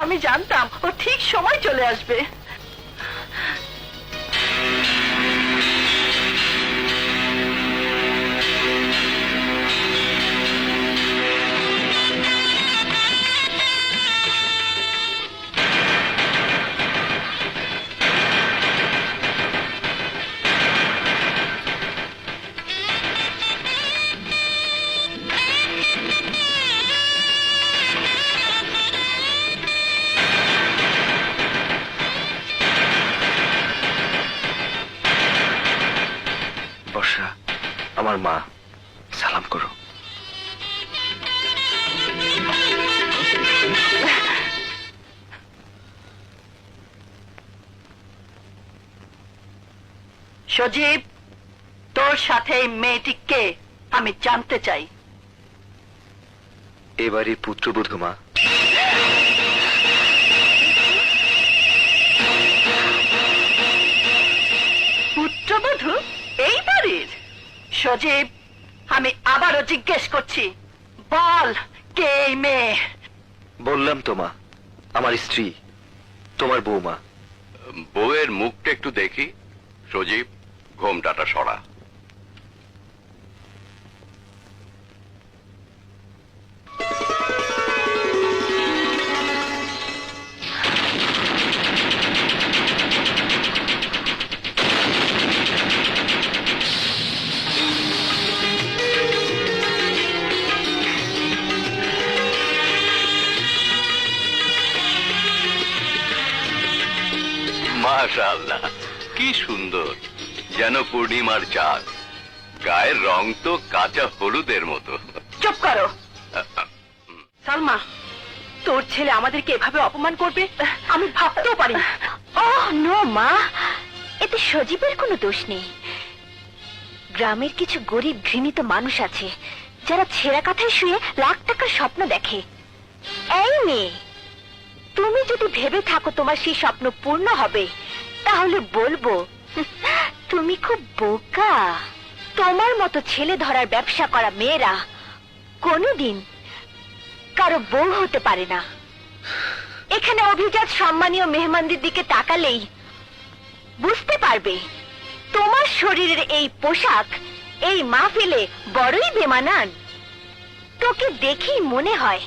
আমি জানতাম ও ঠিক সময় চলে আসবে। বর্ষা, আমার মা, সালাম করো। সজীব, তোর সাথে এই মেয়েটি কে আমি জানতে চাই। এবারই পুত্রবধূ মা। পুত্রবধূ এই বাড়ির? সজীব, আমি আবারও জিজ্ঞেস করছি, বল কে এই মেয়ে? বললাম তো মা, আমার স্ত্রী, তোমার বৌমা। বউয়ের মুখটা একটু দেখি। সজীব, ঘোমটাটা সরা। মাশাআল্লাহ, কি সুন্দর, যেন পূর্ণিমার চাঁদ। গায়ের রং তো কাঁচা হলুদের মতো। চুপ করো। সালমা, তোর ছেলে আমাদেরকে এভাবে অপমান করবে আমি ভাবতেও পারি। ওহ নো মা, এতে সজীবের কোনো দোষ নেই। গ্রামের কিছু গরিব ঘৃণিত মানুষ আছে যারা ছেঁড়া কাঁথায় শুয়ে লাখ টাকার স্বপ্ন দেখে। এই মেয়ে, তুমি যদি ভেবে থাকো তোমার সেই স্বপ্ন পূর্ণ হবে, তাহলে বলবো তুমি খুব বোকা। তোমার মতো ছেলে ধরার ব্যবসা করা মেয়েরা কোনোদিন কারো বউ হতে পারে না। এখানে অভিজাত সম্মানীয় মেহমানদের দিকে তাকালেই বুঝতে পারবে তোমার শরীরের এই পোশাক এই মাহফিলে বড়ই বেমানান। তোকে দেখেই মনে হয়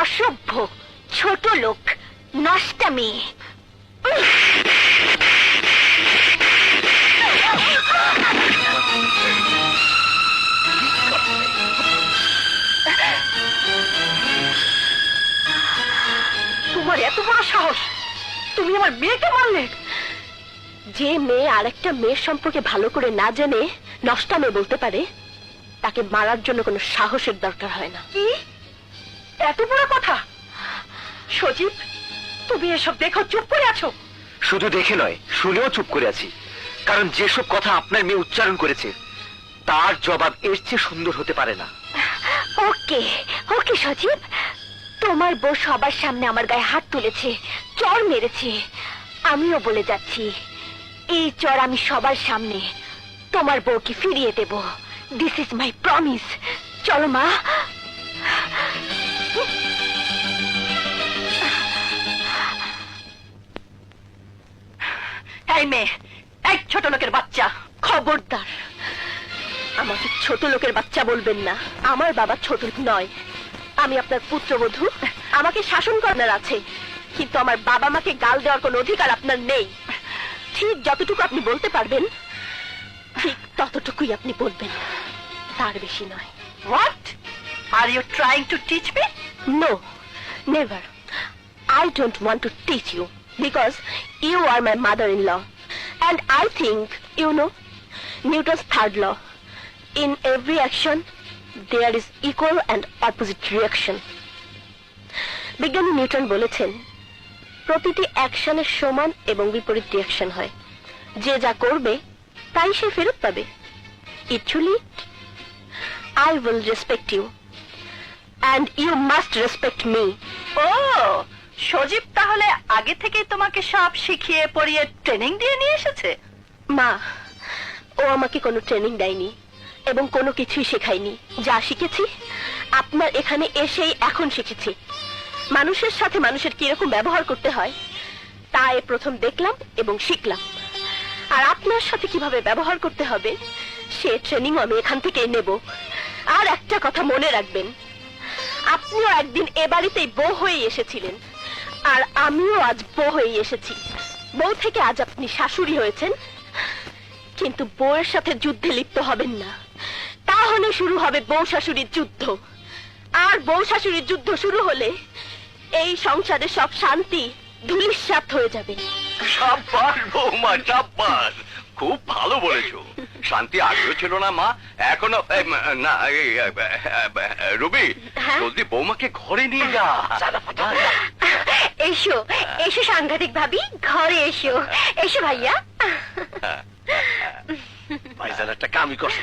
অসভ্য, ছোট লোক, নষ্টা মেয়ে। তোমার এত বড় সাহস, তুমি আমার মেয়েকে মারলে? যে মেয়ে আরেকটা মেয়ের সম্পর্কে ভালো করে না জেনে নষ্টা মেয়ে বলতে পারে, তাকে মারার জন্য কোনো সাহসের দরকার হয় না। কি এত বড় কথা? সজীব, তুমি এসব দেখো চুপ করে আছো? শুধু দেখে নয়, শুনেও চুপ করে আছি। কারণ যেসব কথা আপনার মেয়ে উচ্চারণ করেছে তার জবাব এর চেয়ে সুন্দর হতে পারে না। ওকে ওকে সজীব, তোমার বউ সবার সামনে আমার গায়ে হাত তুলেছে, চড় মেরেছে। আমিও বলে যাচ্ছি, এই চড় আমি সবার সামনে তোমার বউকে ফিরিয়ে দেব। This is my promise. চলো মা। এই মেয়ে, এক ছোট লোকের বাচ্চা, খবরদার, আমাকে ছোট লোকের বাচ্চা বলবেন না। আমার বাবা ছোট লোক নয়, আমি আপনার পুত্রবধূ। আমাকে শাসন করার আছে, কিন্তু আমার বাবা মাকে গাল দেওয়ার কোনো অধিকার আপনার নেই। ঠিক যতটুকু আপনি বলতে পারবেন ঠিক ততটুকুই আপনি বলবেন, তার বেশি নয়। What are you trying to teach me? No, never. I don't want to teach you because you are my mother-in-law. And I think you know Newton's third law. In every action, there is equal and opposite reaction. বিজ্ঞানী Newton বলেছেন, প্রতিটি অ্যাকশনের সমান এবং বিপরীত reaction হয়। যে যা করবে তাই সে ফেরত পাবে। Actually, I will respect you. And you must respect me. ও, সজীব তাহলে আগে থেকে তোমাকে সব শিখিয়ে পড়িয়ে ট্রেনিং দিয়ে নিয়ে এসেছে? মা, ও আমাকে কোনো ট্রেনিং দেয়নি এবং কোনো কিছুই শেখায়নি। যা শিখেছি আপনার এখানে এসেই এখন শিখেছি। মানুষের সাথে মানুষের কিরকম ব্যবহার করতে হয় তা এই প্রথম দেখলাম এবং শিখলাম। আর আপনার সাথে কিভাবে ব্যবহার করতে হবে সে ট্রেনিং আমি এখান থেকেই নেব। আর একটা কথা মনে রাখবেন, আপনিও একদিন এ বাড়িতেই বউ হয়ে এসেছিলেন, আর আমিও আজ বউ হয়ে এসেছি। বউ থেকে আজ আপনি শাশুড়ি হয়েছেন, কিন্তু বউয়ের সাথে যুদ্ধে লিপ্ত হবেন না, তাহলে শুরু হবে বউ শাশুড়ির যুদ্ধ। আর বউ শাশুড়ির যুদ্ধ শুরু হলে এই সংসারে সব শান্তি ধূলিসাৎ হয়ে যাবে। সাব্বাস বৌমা, সাব্বাস, খুব ভালো বলেছো। শান্তি আগেও ছিল না মা, এখনো না। রবি, হ্যাঁ? জলদি বৌমাকে ঘরে নিয়ে যা। এসো এসো সাংঘাতিক ভাবি, ঘরে এসো। এসো ভাইয়া। ভাইজান একটা কামই করছে।